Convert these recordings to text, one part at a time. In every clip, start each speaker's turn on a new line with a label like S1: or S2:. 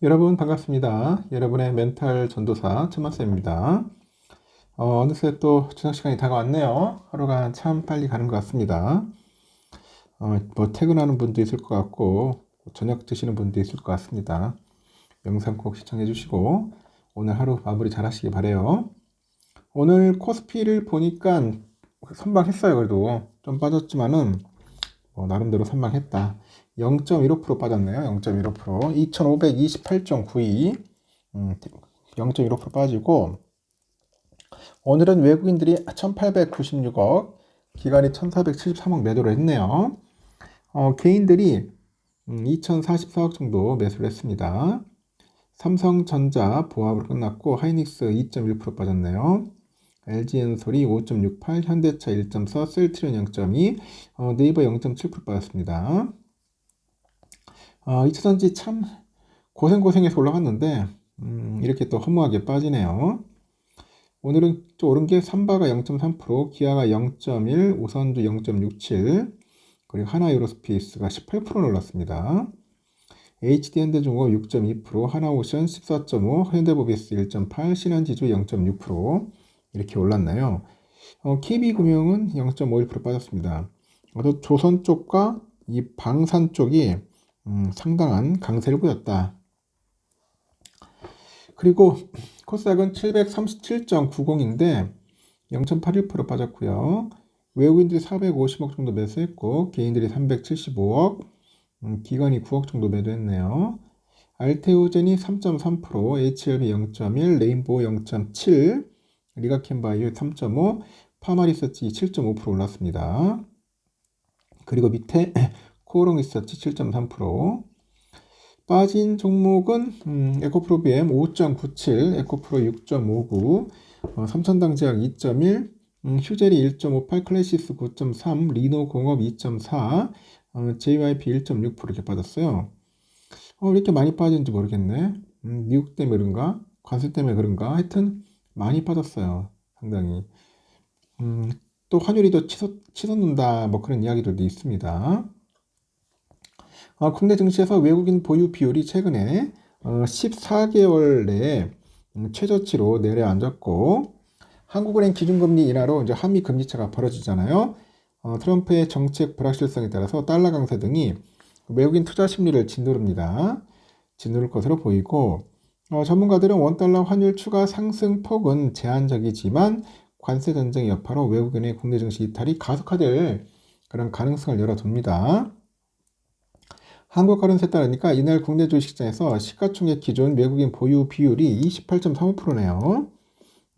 S1: 여러분 반갑습니다. 여러분의 멘탈 전도사 천만쌤입니다. 어느새 또 저녁 시간이 다가왔네요. 하루가 참 빨리 가는 것 같습니다. 뭐 퇴근하는 분도 있을 것 같고 저녁 드시는 분도 있을 것 같습니다. 영상 꼭 시청해 주시고 오늘 하루 마무리 잘 하시기 바래요. 오늘 코스피를 보니까 선방했어요. 그래도 좀 빠졌지만은 나름대로 선방했다. 0.15% 빠졌네요. 0.15%. 2528.92. 0.15% 빠지고 오늘은 외국인들이 1896억, 기관이 1473억 매도를 했네요. 개인들이 2044억 정도 매수를 했습니다. 삼성전자 보합으로 끝났고 하이닉스 2.1% 빠졌네요. LG엔솔이 5.68, 현대차 1.4, 셀트리온 0.2, 네이버 0.7% 빠졌습니다. 2차전지 참 고생해서 올라갔는데 이렇게 또 허무하게 빠지네요. 오늘은 또 오른 게 삼바가 0.3%, 기아가 0.1, 우선주 0.67, 그리고 하나유로스페이스가 18% 올랐습니다. HD현대중공업 6.2%, 하나오션 14.5, 현대모비스 1.8, 신한지주 0.6% 이렇게 올랐나요? KB금융은 0.51% 빠졌습니다. 또 조선 쪽과 이 방산 쪽이 상당한 강세를 보였다. 그리고 코스닥은 737.90인데 0.81% 빠졌고요. 외국인들이 450억 정도 매수했고 개인들이 375억, 기관이 9억 정도 매도했네요. 알테오젠이 3.3%, HLB 0.1, 레인보우 0.7, 리가켄바이오 3.5, 파마리서치 7.5% 올랐습니다. 그리고 밑에 코오롱리서치 7.3%. 빠진 종목은 에코프로 BM 5.97, 에코프로 6.59, 삼천당제약 2.1, 휴젤이 1.58, 클래시스 9.3, 리노공업 2.4, JYP 1.6% 이렇게 빠졌어요. 왜 이렇게 많이 빠진지 모르겠네. 미국 때문에 그런가? 관세 때문에 그런가? 하여튼 많이 빠졌어요. 상당히. 또 환율이 더 치솟는다 뭐 그런 이야기들도 있습니다. 국내 증시에서 외국인 보유 비율이 최근에 14개월 내에 최저치로 내려앉았고 한국은행 기준금리 인하로 이제 한미 금리차가 벌어지잖아요. 트럼프의 정책 불확실성에 따라서 달러 강세 등이 외국인 투자 심리를 짓누를 것으로 보이고 전문가들은 원달러 환율 추가 상승 폭은 제한적이지만 관세 전쟁 여파로 외국인의 국내 증시 이탈이 가속화될 그런 가능성을 열어둡니다. 한국가론세 따르니까 이날 국내 주식시장에서 시가총액 기준 외국인 보유 비율이 28.35%네요.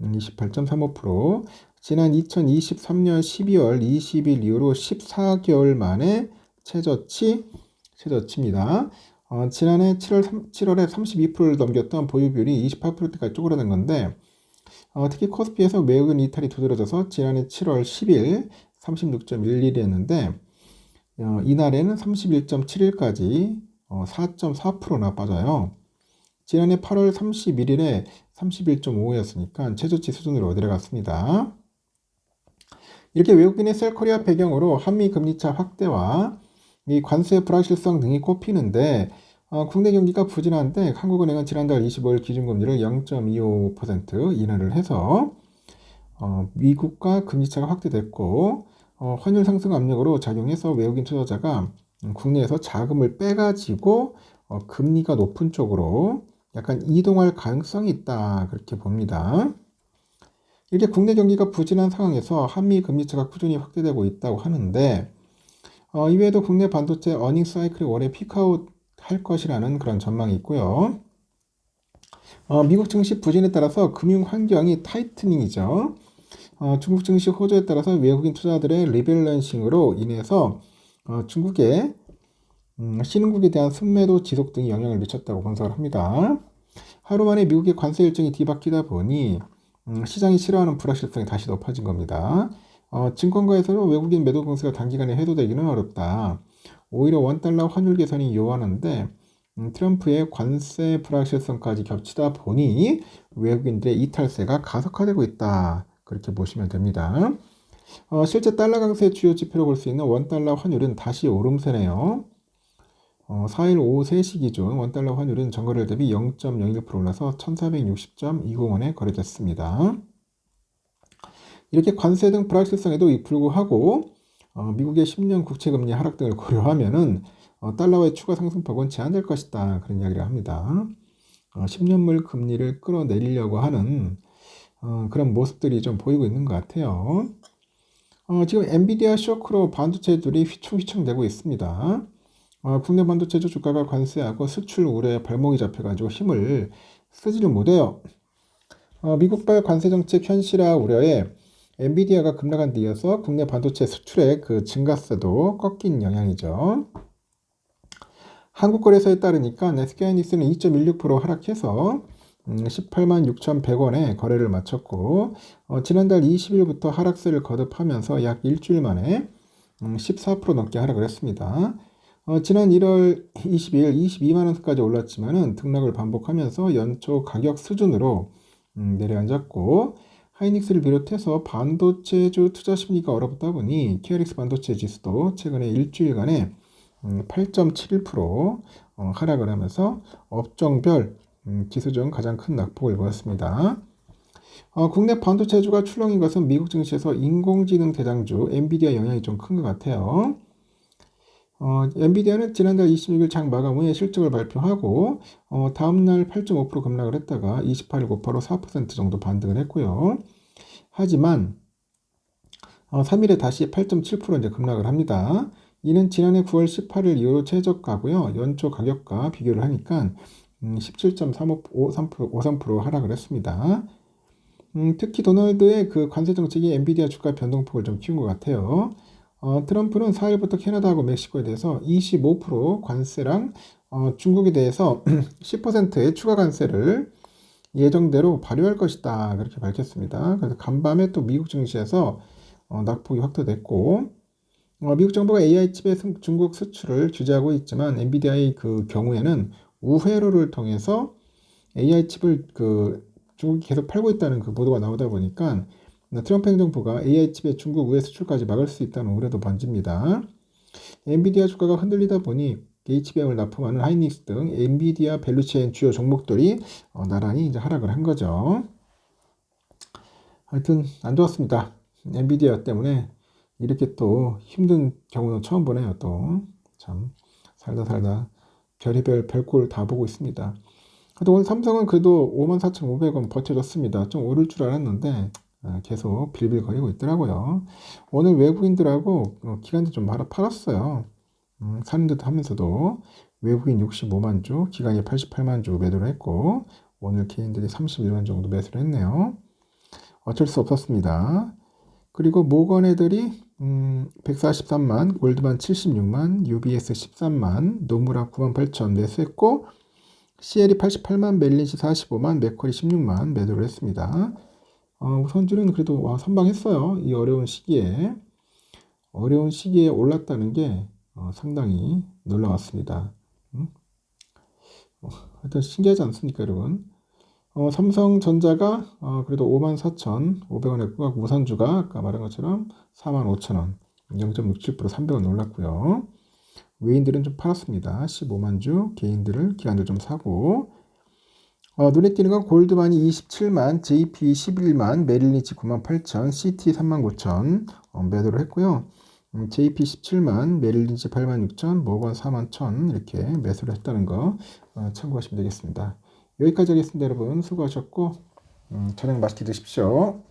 S1: 28.35%. 지난 2023년 12월 20일 이후로 14개월 만에 최저치입니다. 지난해 7월에 32%를 넘겼던 보유 비율이 28%까지 쪼그라든 건데 특히 코스피에서 외국인 이탈이 두드러져서 지난해 7월 10일 36.11이었는데 이날에는 31.7일까지 4.4%나 빠져요. 지난해 8월 31일에 31.5였으니까 최저치 수준으로 내려갔습니다. 이렇게 외국인의 셀코리아 배경으로 한미 금리차 확대와 이 관세 불확실성 등이 꼽히는데 국내 경기가 부진한데 한국은행은 지난달 25일 기준금리를 0.25% 인하를 해서 미국과 금리차가 확대됐고 환율 상승 압력으로 작용해서 외국인 투자자가 국내에서 자금을 빼가지고 금리가 높은 쪽으로 약간 이동할 가능성이 있다 그렇게 봅니다. 이렇게 국내 경기가 부진한 상황에서 한미 금리차가 꾸준히 확대되고 있다고 하는데 이외에도 국내 반도체 어닝 사이클이 올해 피크아웃 할 것이라는 그런 전망이 있고요. 미국 증시 부진에 따라서 금융 환경이 타이트닝이죠. 중국 증시 호조에 따라서 외국인 투자들의 리밸런싱으로 인해서 중국의 신흥국에 대한 순매도 지속 등이 영향을 미쳤다고 분석을 합니다. 하루 만에 미국의 관세 일정이 뒤바뀌다 보니 시장이 싫어하는 불확실성이 다시 높아진 겁니다. 증권가에서는 외국인 매도 공세가 단기간에 해소되기는 어렵다. 오히려 원달러 환율 개선이 요하는데 트럼프의 관세 불확실성까지 겹치다 보니 외국인들의 이탈세가 가속화되고 있다. 그렇게 보시면 됩니다. 실제 달러 강세 주요 지표로 볼 수 있는 원달러 환율은 다시 오름세네요. 4일 오후 3시 기준 원달러 환율은 전거래일 대비 0.01% 올라서 1460.201원에 거래됐습니다. 이렇게 관세 등 불확실성에도 불구하고 미국의 10년 국채금리 하락 등을 고려하면은 달러의 추가 상승폭은 제한될 것이다. 그런 이야기를 합니다. 10년물 금리를 끌어내리려고 하는 그런 모습들이 좀 보이고 있는 것 같아요. 지금 엔비디아 쇼크로 반도체들이 휘청휘청되고 있습니다. 국내 반도체주 주가가 관세하고 수출 우려에 발목이 잡혀가지고 힘을 쓰지를 못해요. 미국발 관세 정책 현실화 우려에 엔비디아가 급락한 데 이어서 국내 반도체 수출의 그 증가세도 꺾인 영향이죠. 한국거래소에 따르니까 SK하이닉스는 2.16% 하락해서 18만 6,100원에 거래를 마쳤고 지난달 20일부터 하락세를 거듭하면서 약 일주일 만에 14% 넘게 하락을 했습니다. 지난 1월 20일 22만원까지 올랐지만은 등락을 반복하면서 연초 가격 수준으로 내려앉았고 하이닉스를 비롯해서 반도체주 투자 심리가 얼어붙다 보니 KRX 반도체 지수도 최근에 일주일간에 8.71% 하락을 하면서 업종별 지수 중 가장 큰 낙폭을 보였습니다. 국내 반도체주가 출렁인 것은 미국 증시에서 인공지능 대장주 엔비디아 영향이 좀 큰 것 같아요. 엔비디아는 지난달 26일 장 마감 후에 실적을 발표하고 다음날 8.5% 급락을 했다가 28일 곧바로 4% 정도 반등을 했고요. 하지만 3일에 다시 8.7% 이제 급락을 합니다. 이는 지난해 9월 18일 이후로 최저가고요. 연초 가격과 비교를 하니까 17.53% 하락을 했습니다. 특히 도널드의 그 관세 정책이 엔비디아 주가 변동폭을 좀 키운 것 같아요. 트럼프는 4일부터 캐나다하고 멕시코에 대해서 25% 관세랑 중국에 대해서 10%의 추가 관세를 예정대로 발효할 것이다. 그렇게 밝혔습니다. 그래서 간밤에 또 미국 증시에서 낙폭이 확대됐고 미국 정부가 AI 칩의 중국 수출을 규제하고 있지만 엔비디아의 그 경우에는 우회로를 통해서 AI 칩을 그 중국이 계속 팔고 있다는 그 보도가 나오다 보니까 트럼프 행정부가 AI 칩의 중국 우회 수출까지 막을 수 있다는 우려도 번집니다. 엔비디아 주가가 흔들리다 보니 HBM을 납품하는 하이닉스 등 엔비디아 밸류체인 주요 종목들이 나란히 이제 하락을 한 거죠. 하여튼 안 좋았습니다. 엔비디아 때문에 이렇게 또 힘든 경우는 처음 보네요. 또 참 살다 별의별 별꼴 다 보고 있습니다. 그래도 오늘 삼성은 그래도 54,500원 버텨줬습니다. 좀 오를 줄 알았는데 계속 빌빌거리고 있더라고요. 오늘 외국인들하고 기관들 좀 팔았어요. 사는 듯 하면서도 외국인 65만 주, 기관이 88만 주 매도를 했고 오늘 개인들이 31만 정도 매수를 했네요. 어쩔 수 없었습니다. 그리고 모건 애들이 143만, 골드만 76만, UBS 13만, 노무라 9만 8천 매수했고 CL이 88만, 멜린시 45만, 맥쿼리 16만 매도를 했습니다. 우선주는 그래도 선방했어요. 이 어려운 시기에 올랐다는 게 상당히 놀라웠습니다. 하여튼 신기하지 않습니까, 여러분? 삼성전자가 그래도 54,500원 했고 우선주가 아까 말한 것처럼 45,000원 0.67% 300원 올랐고요. 외인들은 좀 팔았습니다. 15만 주, 개인들을 기관들 좀 사고 눈에 띄는 건 골드만이 27만, JP 11만, 메릴린치 9만 8천, CT 3만 9천 매도를 했고요. JP 17만, 메릴린치 8만 6천, 모건 4만 1천 이렇게 매수를 했다는 거 참고하시면 되겠습니다. 여기까지 하겠습니다. 여러분 수고하셨고 저녁 맛있게 드십시오.